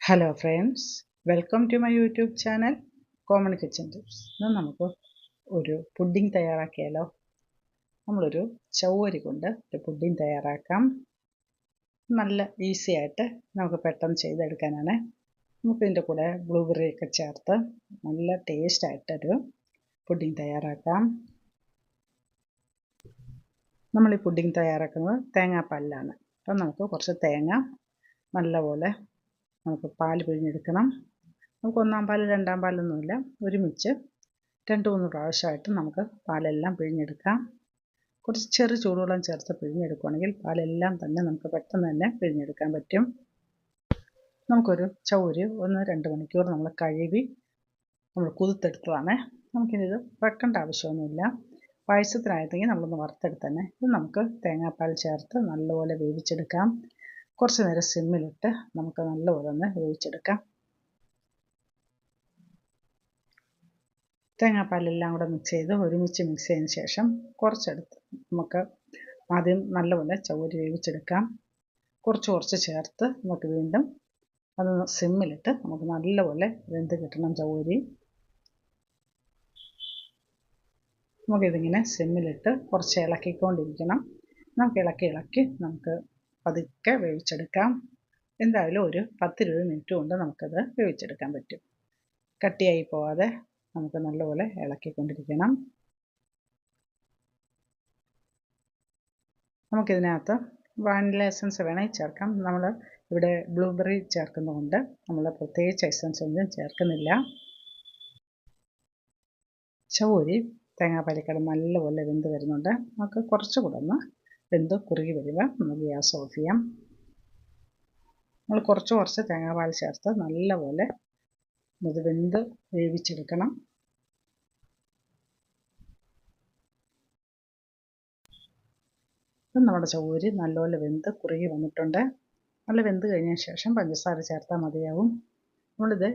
Hello friends, welcome to my YouTube channel common kitchen tips. ഇന്ന് നമുക്ക് ഒരു pudding തയ്യാറാക്കിയാലോ. നമ്മളൊരു ചവ്വരി കൊണ്ട് ഒരു പുഡിംഗ് തയ്യാറാക്കാം. നല്ല ഈസി ആയിട്ട് നമുക്ക് പെട്ടെന്ന് ചെയ്തെടുക്കാനാണ്. നമുക്കിതിൻ്റെ കൂടെ ബ്ലൂബെറി ഒക്കെ ചേർത്ത് നല്ല ടേസ്റ്റായിട്ടൊരു പുഡിംഗ് തയ്യാറാക്കാം. നമ്മൾ ഈ പുഡിംഗ് തയ്യാറാക്കുന്നത് തേങ്ങാപ്പാലിലാണ്. അപ്പം നമുക്ക് കുറച്ച് തേങ്ങ നല്ലപോലെ നമുക്ക് പാൽ പിഴിഞ്ഞെടുക്കണം. നമുക്ക് ഒന്നാം പാൽ രണ്ടാം പാലൊന്നുമില്ല, ഒരുമിച്ച് 2-3 പ്രാവശ്യമായിട്ട് നമുക്ക് പാലെല്ലാം പിഴിഞ്ഞെടുക്കാം. കുറച്ച് ചെറു ചൂടുവെള്ളം ചേർത്ത് പിഴിഞ്ഞെടുക്കുകയാണെങ്കിൽ പാലെല്ലാം തന്നെ നമുക്ക് പെട്ടെന്ന് തന്നെ പിഴിഞ്ഞെടുക്കാൻ പറ്റും. നമുക്കൊരു ചവ്വരി 1-2 മണിക്കൂർ നമ്മൾ കഴുകി നമ്മൾ കുതിർത്തെടുത്തതാണ്. നമുക്കിത് വെക്കേണ്ട ആവശ്യമൊന്നുമില്ല. പായസത്തിനായിട്ടെങ്കിൽ നമ്മളൊന്ന് വറുത്തെടുത്ത് തന്നെ ഇത് നമുക്ക് തേങ്ങാപ്പാൽ ചേർത്ത് നല്ലപോലെ വേവിച്ചെടുക്കാം. കുറച്ച് നേരം സിമ്മിലിട്ട് നമുക്ക് നല്ലപോലെ ഒന്ന് വേവിച്ചെടുക്കാം. തേങ്ങാപ്പാലെല്ലാം കൂടെ ഒരുമിച്ച് മിക്സ് ചെയ്തതിന് ശേഷം കുറച്ചെടുത്ത് നമുക്ക് ആദ്യം നല്ലപോലെ ചവ്വരി വേവിച്ചെടുക്കാം. കുറച്ച് ചേർത്ത് നമുക്ക് വീണ്ടും അത് സിമ്മിലിട്ട് നമുക്ക് നല്ലപോലെ വെന്ത് കിട്ടണം ചവ്വരി. നമുക്കിതിങ്ങനെ സിമ്മിലിട്ട് കുറച്ച് ഇളക്കിക്കൊണ്ടിരിക്കണം. നമുക്ക് ഇളക്കി നമുക്ക് പതുക്കെ വേവിച്ചെടുക്കാം. എന്തായാലും ഒരു 10-20 മിനിറ്റ് കൊണ്ട് നമുക്കത് വേവിച്ചെടുക്കാൻ പറ്റും. കട്ടിയായി പോവാതെ നമുക്ക് നല്ലപോലെ ഇളക്കിക്കൊണ്ടിരിക്കണം. നമുക്കിതിനകത്ത് വാനില എസൻസ് വേണമെങ്കിൽ ചേർക്കാം. നമ്മൾ ഇവിടെ ബ്ലൂബെറി ചേർക്കുന്നതുകൊണ്ട് നമ്മൾ പ്രത്യേകിച്ച് എസൻസ് ഒന്നും ചേർക്കുന്നില്ല. ചവ്വരി തേങ്ങാപ്പാലിക്കട നല്ലപോലെ വെന്ത് വരുന്നുണ്ട്. നമുക്ക് കുറച്ചുകൂടെ ഒന്ന് വെന്ത് കുറുകി വരുമ്പോൾ നമുക്ക് ഗ്യാസ് ഓഫ് ചെയ്യാം. നമ്മൾ കുറച്ച് തേങ്ങാപ്പാൽ ചേർത്ത് നല്ലപോലെ ഇത് വെന്ത് വേവിച്ചെടുക്കണം. ഇപ്പം നമ്മുടെ ചവ്വരി നല്ലപോലെ വെന്ത് കുറുകി വന്നിട്ടുണ്ട്. നല്ല വെന്ത് കഴിഞ്ഞതിന് ശേഷം പഞ്ചസാര ചേർത്താൽ മതിയാവും. നമ്മളിത്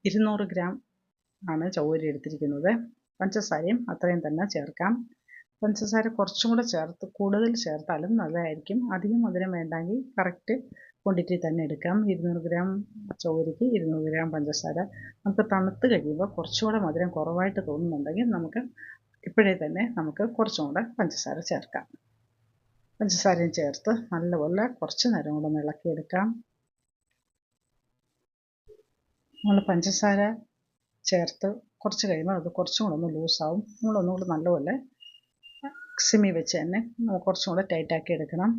200 ഗ്രാം ആണ് ചവ്വരി എടുത്തിരിക്കുന്നത്. പഞ്ചസാരയും അത്രയും തന്നെ ചേർക്കാം. പഞ്ചസാര കുറച്ചും കൂടെ കൂടുതൽ ചേർത്താലും നല്ലതായിരിക്കും. അധികം മധുരം വേണ്ടെങ്കിൽ കറക്റ്റ് ക്വാണ്ടിറ്റി തന്നെ എടുക്കാം. 200 ഗ്രാം ചവ്വരിക്ക് 200 ഗ്രാം പഞ്ചസാര. നമുക്ക് തണുത്ത് കഴിയുമ്പോൾ കുറച്ചുകൂടെ മധുരം കുറവായിട്ട് തോന്നുന്നുണ്ടെങ്കിൽ നമുക്ക് ഇപ്പോഴേ തന്നെ നമുക്ക് കുറച്ചും കൂടെ പഞ്ചസാര ചേർക്കാം. പഞ്ചസാരയും ചേർത്ത് നല്ലപോലെ കുറച്ച് നേരം കൂടെ ഒന്ന് ഇളക്കിയെടുക്കാം. നമ്മൾ പഞ്ചസാര ചേർത്ത് കുറച്ച് കഴിയുമ്പോൾ അത് കുറച്ചും കൂടെ ഒന്ന് ലൂസാവും. നമ്മളൊന്നുകൂടെ നല്ലപോലെ സിമ്മി വെച്ച് തന്നെ കുറച്ചും കൂടെ ടൈറ്റാക്കി എടുക്കണം.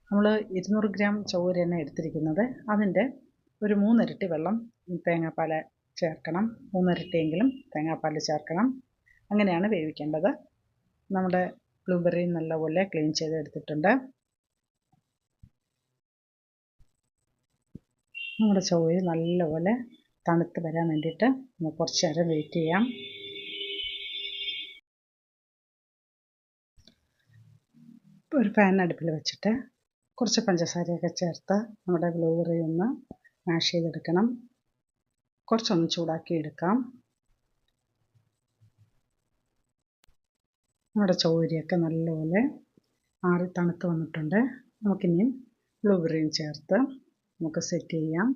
നമ്മൾ 200 ഗ്രാം ചവ്വരി തന്നെ എടുത്തിരിക്കുന്നത്. അതിൻ്റെ ഒരു 3 ഇരട്ടി വെള്ളം തേങ്ങാപ്പാൽ ചേർക്കണം. 3 ഇരട്ടിയെങ്കിലും തേങ്ങാപ്പാൽ ചേർക്കണം. അങ്ങനെയാണ് വേവിക്കേണ്ടത്. നമ്മുടെ ബ്ലൂബെറി നല്ലപോലെ ക്ലീൻ ചെയ്തെടുത്തിട്ടുണ്ട്. നമ്മുടെ ചവ്വരി നല്ലപോലെ തണുത്ത് വരാൻ വേണ്ടിയിട്ട് നമുക്ക് കുറച്ച് നേരം വെയിറ്റ് ചെയ്യാം. ഒരു പാൻ അടുപ്പിൽ വെച്ചിട്ട് കുറച്ച് പഞ്ചസാരയൊക്കെ ചേർത്ത് നമ്മുടെ ബ്ലൂബെറി ഒന്ന് മാഷ് ചെയ്തെടുക്കണം. കുറച്ചൊന്ന് ചൂടാക്കി എടുക്കാം. നമ്മുടെ ചവ്വരിയൊക്കെ നല്ലപോലെ ആറി തണുത്ത് വന്നിട്ടുണ്ട്. നമുക്കിനി ബ്ലൂബെറിയും ചേർത്ത് നമുക്ക് സെറ്റ് ചെയ്യാം.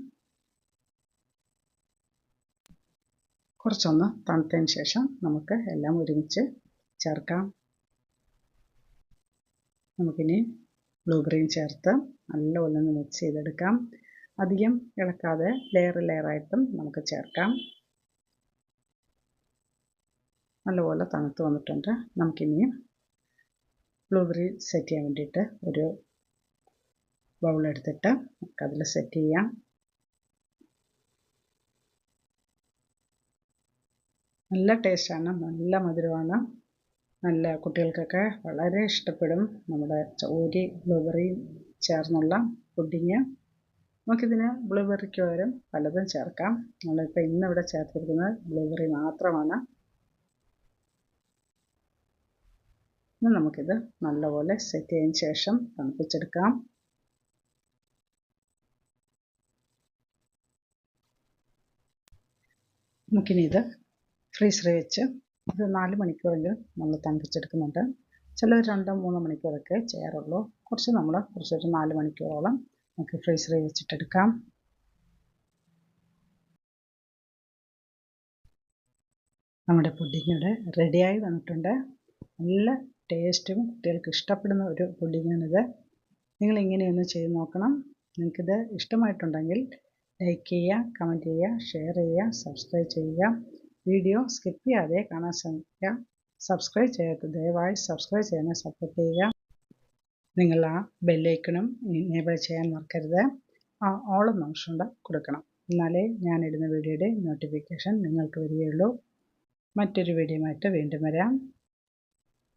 കുറച്ചൊന്ന് തണുത്തതിന് ശേഷം നമുക്ക് എല്ലാം ഒരുമിച്ച് ചേർക്കാം. നമുക്കിനി ബ്ലൂബെറിയും ചേർത്ത് നല്ലപോലെ ഒന്ന് മിക്സ് ചെയ്തെടുക്കാം. അധികം ഇളക്കാതെ ലെയറായിട്ടും നമുക്ക് ചേർക്കാം. നല്ലപോലെ തണുത്ത് വന്നിട്ടുണ്ട്. നമുക്കിനി ബ്ലൂബെറി സെറ്റ് ചെയ്യാൻ വേണ്ടിയിട്ട് ഒരു ബൗൾ എടുത്തിട്ട് നമുക്കതിൽ സെറ്റ് ചെയ്യാം. നല്ല ടേസ്റ്റാണ്, നല്ല മധുരമാണ്. നല്ല കുട്ടികൾക്കൊക്കെ വളരെ ഇഷ്ടപ്പെടും നമ്മുടെ ചവ്വരി ബ്ലൂബെറി ചേർന്നുള്ള പുഡിങ്. നമുക്കിതിന് ബ്ലൂബെറിക്ക് പകരം പലതും ചേർക്കാം. നമ്മളിപ്പോൾ ഇന്നിവിടെ ചേർത്തിരിക്കുന്നത് ബ്ലൂബെറി മാത്രമാണ്. ഇനി നമുക്കിത് നല്ലപോലെ സെറ്റ് ചെയ്തതിന് ശേഷം തണുപ്പിച്ചെടുക്കാം. നമുക്കിനി ഇത് ഫ്രീസറിൽ വെച്ച് ഇത് 4 മണിക്കൂറെങ്കിലും നമ്മൾ തണുപ്പിച്ചെടുക്കുന്നുണ്ട്. ചിലർ 2-3 മണിക്കൂറൊക്കെ ചെയ്യാറുള്ളൂ. കുറച്ചൊരു 4 മണിക്കൂറോളം നമുക്ക് ഫ്രീസറിൽ വെച്ചിട്ടെടുക്കാം. നമ്മുടെ പുഡിംഗ് ഇവിടെ റെഡിയായി വന്നിട്ടുണ്ട്. നല്ല ടേസ്റ്റും കുട്ടികൾക്ക് ഇഷ്ടപ്പെടുന്ന ഒരു പുഡിങ്ങാണിത്. നിങ്ങൾ ഇങ്ങനെയൊന്ന് ചെയ്ത് നോക്കണം. നിങ്ങൾക്കിത് ഇഷ്ടമായിട്ടുണ്ടെങ്കിൽ ലൈക്ക് ചെയ്യുക, കമൻറ്റ് ചെയ്യുക, ഷെയർ ചെയ്യുക, സബ്സ്ക്രൈബ് ചെയ്യുക. വീഡിയോ സ്കിപ്പ് ചെയ്യാതെ കാണാൻ ശ്രമിക്കുക. സബ്സ്ക്രൈബ് ചെയ്യാത്ത ദയവായി സബ്സ്ക്രൈബ് ചെയ്യാൻ സപ്പോർട്ട് ചെയ്യുക. നിങ്ങൾ ആ ബെല്ലൈക്കണും എനേബിൾ ചെയ്യാൻ മറക്കരുത്. ആ ഓളെന്ന ഓപ്ഷൻ കൊടുക്കണം. എന്നാലേ ഞാനിടുന്ന വീഡിയോയുടെ നോട്ടിഫിക്കേഷൻ നിങ്ങൾക്ക് വരികയുള്ളൂ. മറ്റൊരു വീഡിയോയുമായിട്ട് വീണ്ടും വരാം.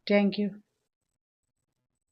Thank you.